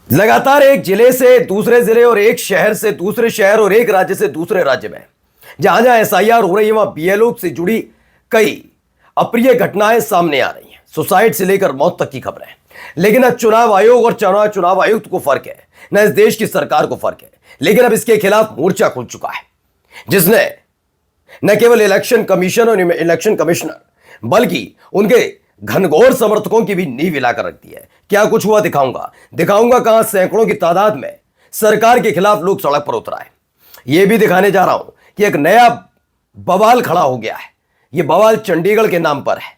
लगातार एक जिले से दूसरे जिले और एक शहर से दूसरे शहर और एक राज्य से दूसरे राज्य में जहां जहां एसआईआर हो रही है वहां बीएलओ से जुड़ी कई अप्रिय घटनाएं सामने आ रही हैं। सुसाइड से लेकर मौत तक की खबरें। लेकिन अब चुनाव आयोग और चुनाव आयुक्त को फर्क है, न इस देश की सरकार को फर्क है। लेकिन अब इसके खिलाफ मोर्चा खुल चुका है, जिसने न केवल इलेक्शन कमीशन और इलेक्शन कमिश्नर बल्कि उनके घनघोर समर्थकों की भी नींव हिलाकर रख दी है। क्या कुछ हुआ दिखाऊंगा कहां सैकड़ों की तादाद में सरकार के खिलाफ लोग सड़क पर उतर आए। यह भी दिखाने जा रहा हूं कि एक नया बवाल खड़ा हो गया है। यह बवाल चंडीगढ़ के नाम पर है।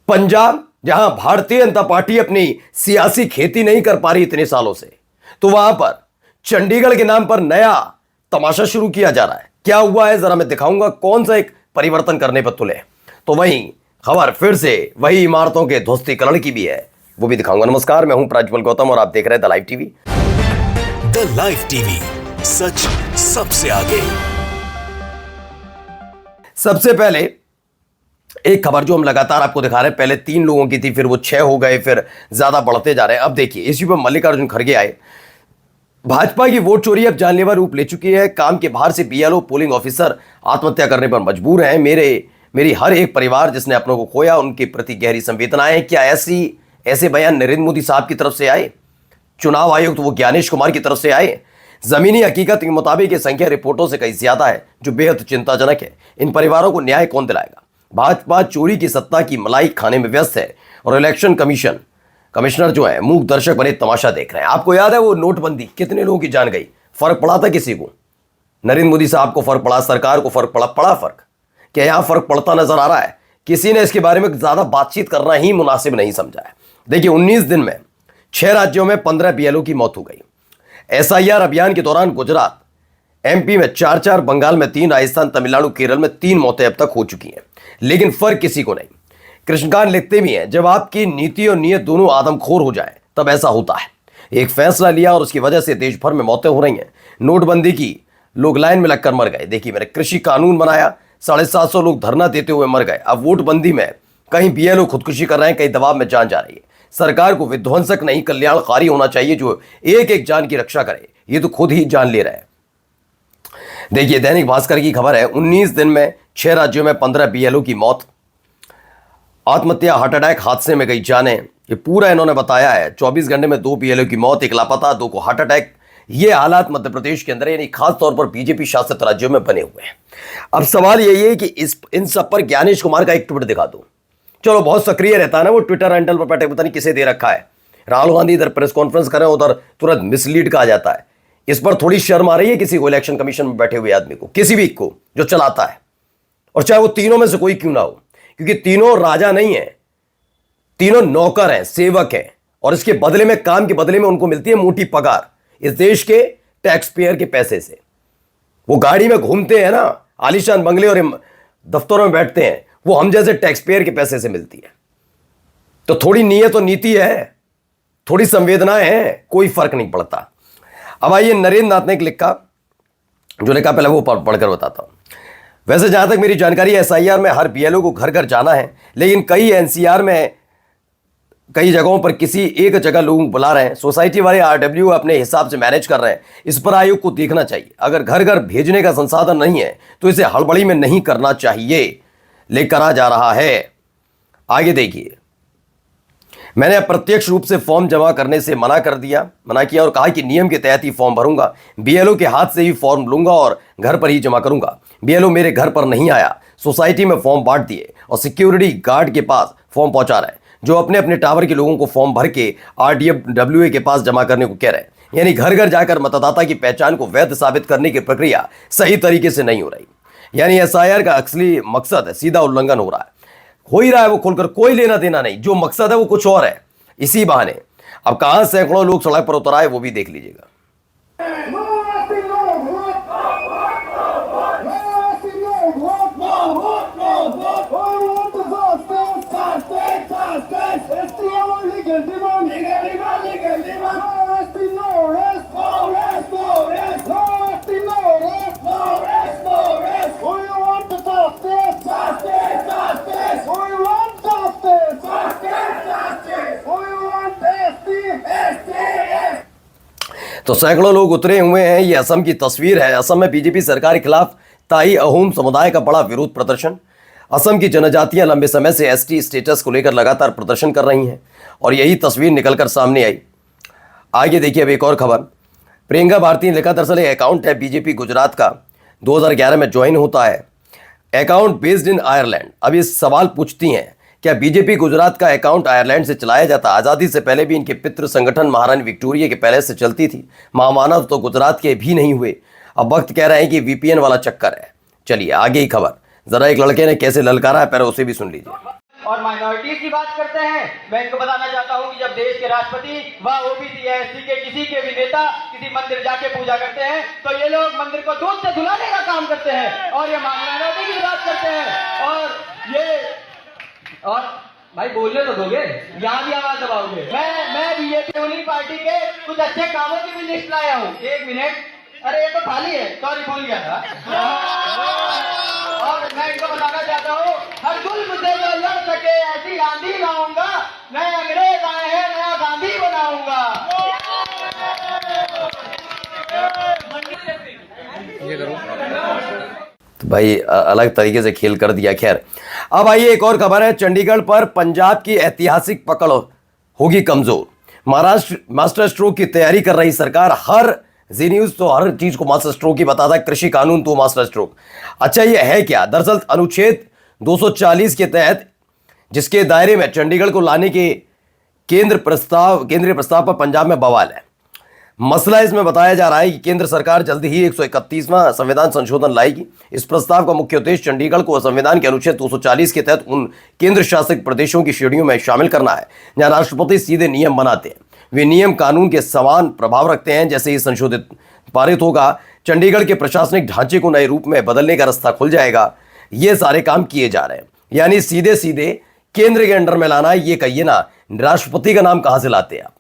पंजाब, जहां भारतीय जनता पार्टी अपनी सियासी खेती नहीं कर पा रही इतने सालों से, तो वहां पर चंडीगढ़ के नाम पर नया तमाशा शुरू किया जा रहा है। क्या हुआ है जरा मैं दिखाऊंगा, कौन सा एक परिवर्तन करने पर तुले। तो वहीं खबर फिर से वही इमारतों के ध्वस्तीकरण की भी है, वो भी दिखाऊंगा। नमस्कार, मैं हूं प्रज्वल गौतम और आप देख रहे हैं the live TV. The live TV, सच सबसे आगे। सबसे पहले एक खबर जो हम लगातार आपको दिखा रहे हैं, पहले 3 लोगों की थी, फिर वो 6 हो गए, फिर ज्यादा बढ़ते जा रहे हैं। अब देखिए, इसी पर मल्लिकार्जुन खड़गे आए। भाजपा की वोट चोरी अब जानलेवा रूप ले चुकी है। काम के बाहर से बीएलओ पोलिंग ऑफिसर आत्महत्या करने पर मजबूर हैं। मेरी हर एक परिवार जिसने अपनों को खोया, उनके प्रति गहरी संवेदनाएं हैं। क्या ऐसे बयान नरेंद्र मोदी साहब की तरफ से आए? चुनाव आयुक्त वो ज्ञानेश कुमार की तरफ से आए? जमीनी हकीकत के मुताबिक ये संख्या रिपोर्टों से कहीं ज्यादा है, जो बेहद चिंताजनक है। इन परिवारों को न्याय कौन दिलाएगा? भाजपा चोरी की सत्ता की मलाई खाने में व्यस्त है और इलेक्शन कमिश्नर जो है मूक दर्शक बने तमाशा देख रहे हैं। आपको याद है वो नोटबंदी, कितने लोगों की जान गई? फर्क पड़ा था किसी को? नरेंद्र मोदी साहब को फर्क पड़ा, सरकार को फर्क पड़ा फर्क? क्या यहां फर्क पड़ता नजर आ रहा है? किसी ने इसके बारे में ज्यादा बातचीत करना ही मुनासिब नहीं समझा है। देखिए, 19 दिन में 6 राज्यों में 15 बीएलओ की मौत हो गई। एसआईआर अभियान के दौरान गुजरात, एमपी में 4, बंगाल में 3, राजस्थान, तमिलनाडु, केरल में 3 मौतें अब तक हो चुकी हैं। लेकिन फर्क किसी को नहीं। कृष्णकांत लिखते भी हैं, जब आपकी नीति और नीयत दोनों आदमखोर हो जाए तब ऐसा होता है। एक फैसला लिया और उसकी वजह से देश भर में मौतें हो रही हैं। नोटबंदी की लोग लाइन में लगकर मर गए। देखिए, मैंने कृषि कानून बनाया, 750 लोग धरना देते हुए मर गए। अब वोटबंदी में कहीं बीएलओ खुदकुशी कर रहे हैं, कहीं दबाव में जान जा रही है। सरकार को विध्वंसक नहीं, कल्याणकारी होना चाहिए, जो एक एक जान की रक्षा करे। ये तो खुद ही जान ले रहे हैं। देखिए, दैनिक भास्कर की खबर है, 19 दिन में 6 राज्यों में 15 बीएलओ की मौत। आत्महत्या, हार्ट अटैक, हादसे में गई जानें। ये पूरा इन्होंने बताया है। 24 घंटे में 2 बीएलओ की मौत, 1 लापता, 2 को हार्ट अटैक। ये हालात मध्य प्रदेश के अंदर, यानी खास तौर पर बीजेपी शासित राज्यों में बने हुए हैं। अब सवाल यही है कि इन सब पर ज्ञानेश कुमार का एक ट्वीट दिखा दो। चलो, बहुत सक्रिय रहता है ना वो, ट्विटर हैंडल पर बैठे, पता नहीं किसे दे रखा है। राहुल गांधी इधर प्रेस कॉन्फ्रेंस कर रहे हैं, उधर तुरंत मिसलीड कहा जाता है। इस पर थोड़ी शर्म आ रही है किसी को, इलेक्शन कमीशन में बैठे हुए आदमी को, किसी भी को जो चलाता है, और चाहे वो तीनों में से कोई क्यों ना हो, क्योंकि तीनों राजा नहीं है, तीनों नौकर हैं, सेवक हैं, और इसके बदले में, काम के बदले में उनको मिलती है मोटी पगार, इस देश के टैक्स पेयर के पैसे से। वो गाड़ी में घूमते हैं ना, आलीशान बंगले और दफ्तरों में बैठते हैं, वो हम जैसे टैक्स पेयर के पैसे से मिलती है। तो थोड़ी नीयत और नीति है, थोड़ी संवेदनाएं हैं, कोई फर्क नहीं पड़ता। अब आइए, नरेंद्र नाथ ने लिखा, जो लिखा पहले वो पढ़कर बताता हूं। वैसे जहां तक मेरी जानकारी है, एसआईआर में हर बीएलओ को घर घर जाना है, लेकिन कई एनसीआर में कई जगहों पर किसी एक जगह लोगों को बुला रहे हैं। सोसाइटी वाले आरडब्ल्यू अपने हिसाब से मैनेज कर रहे हैं। इस पर आयोग को देखना चाहिए। अगर घर घर भेजने का संसाधन नहीं है तो इसे हड़बड़ी में नहीं करना चाहिए, लेकर करा जा रहा है। आगे देखिए, मैंने अप्रत्यक्ष रूप से फॉर्म जमा करने से मना किया और कहा कि नियम के तहत ही फॉर्म भरूंगा। बीएलओ के हाथ से ही फॉर्म लूंगा और घर पर ही जमा करूंगा। बीएलओ मेरे घर पर नहीं आया, सोसाइटी में फॉर्म बांट दिए और सिक्योरिटी गार्ड के पास फॉर्म पहुंचा रहे हैं, जो अपने अपने टावर के लोगों को फॉर्म भर के आरडीएफ के पास जमा करने को कह रहे हैं। यानी घर घर जाकर मतदाता की पहचान को वैध साबित करने की प्रक्रिया सही तरीके से नहीं हो रही। यानी एसआईआर का असली मकसद है, सीधा उल्लंघन हो ही रहा है वो खोलकर, कोई लेना देना नहीं। जो मकसद है वो कुछ और है। इसी बहाने अब कहां सैकड़ों लोग सड़क पर उतर आए, वो भी देख लीजिएगा। तो सैकड़ों लोग उतरे हुए हैं। ये असम की तस्वीर है। असम में बीजेपी सरकार के खिलाफ ताई अहोम समुदाय का बड़ा विरोध प्रदर्शन। असम की जनजातियां लंबे समय से एसटी स्टेटस को लेकर लगातार प्रदर्शन कर रही हैं और यही तस्वीर निकलकर सामने आई। आगे देखिए अब एक और खबर। प्रियंका भारती ने लिखा, दरअसल ये अकाउंट है बीजेपी गुजरात का, 2011 में ज्वाइन होता है, अकाउंट बेस्ड इन आयरलैंड। अब ये सवाल पूछती हैं, क्या बीजेपी गुजरात का अकाउंट आयरलैंड से चलाया जाता? आज़ादी से पहले भी इनके पितृ संगठन महारानी विक्टोरिया के पहले से चलती थी। महामानव तो गुजरात के भी नहीं हुए। अब वक्त कह रहे हैं कि वीपीएन वाला चक्कर है। चलिए आगे ही खबर। जरा एक लड़के ने कैसे ललकारा है, पहले उसे भी सुन लीजिए। और माइनॉरिटीज की बात करते हैं। मैं इनको बताना चाहता हूं कि जब देश के राष्ट्रपति व ओबीसी या एसटी के किसी के भी नेता किसी मंदिर जाके पूजा करते हैं तो ये लोग मंदिर को दूध से धुलाने का काम करते हैं और ये माइनॉरिटी की बात करते हैं। और भाई बोलने तो दोगे, यहाँ भी आवाज दबाओगे। मैं बीजेपी रूलिंग पार्टी के कुछ अच्छे कामों की भी लिस्ट लाया हूँ। एक मिनट, अरे ये तो खाली है, सॉरी भूल गया था। और मैं इनको बताना चाहता हूँ, हर जुल्म से जो लड़ सके ऐसी आंधी लाऊंगा, नए अंग्रेज आए हैं नया गांधी बनाऊंगा। तो भाई अलग तरीके से खेल कर दिया। खैर अब आइए एक और खबर है। चंडीगढ़ पर पंजाब की ऐतिहासिक पकड़ होगी कमजोर। महाराष्ट्र मास्टर स्ट्रोक की तैयारी कर रही सरकार। हर जी न्यूज तो हर चीज को मास्टर स्ट्रोक ही बताता है। कृषि कानून तो मास्टर स्ट्रोक। अच्छा ये है क्या? दरअसल अनुच्छेद 240 के तहत जिसके दायरे में चंडीगढ़ को लाने के केंद्रीय प्रस्ताव पर पंजाब में बवाल है। मसला इसमें बताया जा रहा है कि केंद्र सरकार जल्द ही 131वां संविधान संशोधन लाएगी। इस प्रस्ताव का मुख्य उद्देश्य चंडीगढ़ को संविधान के अनुच्छेद 240 के तहत उन केंद्र शासित प्रदेशों की श्रेणियों में शामिल करना है जहां राष्ट्रपति सीधे नियम बनाते हैं। वे नियम कानून के समान प्रभाव रखते हैं। जैसे ही संशोधित पारित होगा, चंडीगढ़ के प्रशासनिक ढांचे को नए रूप में बदलने का रास्ता खुल जाएगा। ये सारे काम किए जा रहे हैं, यानी सीधे सीधे केंद्र के अंडर में लाना। ये कहिए ना, राष्ट्रपति का नाम कहां से लाते हैं आप?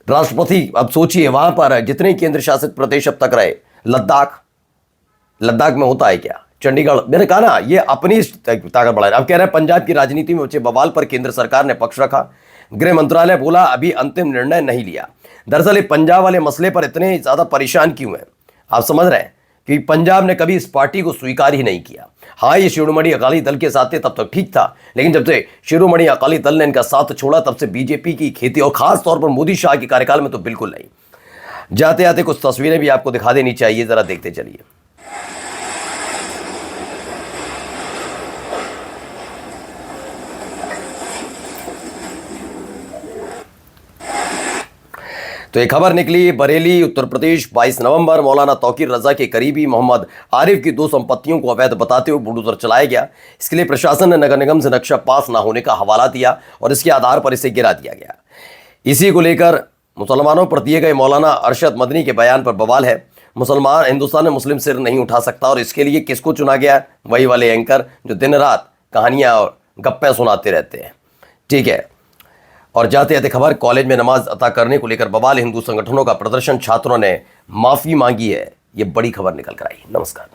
राष्ट्रपति, अब सोचिए वहां पर जितने केंद्र शासित प्रदेश अब तक रहे, लद्दाख में होता है क्या? चंडीगढ़, मैंने कहा ना ये अपनी ताकत बढ़ा। अब कह रहे हैं पंजाब की राजनीति में बचे बवाल पर केंद्र सरकार ने पक्ष रखा। गृह मंत्रालय बोला अभी अंतिम निर्णय नहीं लिया। दरअसल ये पंजाब वाले मसले पर इतने ज्यादा परेशान क्यों हैं? आप समझ रहे हैं कि पंजाब ने कभी इस पार्टी को स्वीकार ही नहीं किया। हाँ, ये शिरोमणि अकाली दल के साथ थे तब तक ठीक था, लेकिन जब से शिरोमणि अकाली दल ने इनका साथ छोड़ा तब से बीजेपी की खेती, और खास तौर पर मोदी शाह के कार्यकाल में तो बिल्कुल नहीं। जाते आते कुछ तस्वीरें भी आपको दिखा देनी चाहिए, जरा देखते चलिए। तो एक खबर निकली बरेली उत्तर प्रदेश। 22 नवंबर मौलाना तौकीर रजा के करीबी मोहम्मद आरिफ की 2 संपत्तियों को अवैध बताते हुए बुलडोजर चलाया गया। इसके लिए प्रशासन ने नगर निगम से नक्शा पास ना होने का हवाला दिया और इसके आधार पर इसे गिरा दिया गया। इसी को लेकर मुसलमानों पर दिए गए मौलाना अरशद मदनी के बयान पर बवाल है। हिंदुस्तान में मुस्लिम सिर नहीं उठा सकता और इसके लिए किसको चुना गया? वही वाले एंकर जो दिन रात कहानियां और गप्पे सुनाते रहते हैं। ठीक है, और जाते जाते खबर, कॉलेज में नमाज अता करने को लेकर बवाल, हिंदू संगठनों का प्रदर्शन, छात्रों ने माफी मांगी है। ये बड़ी खबर निकल कर आई। नमस्कार।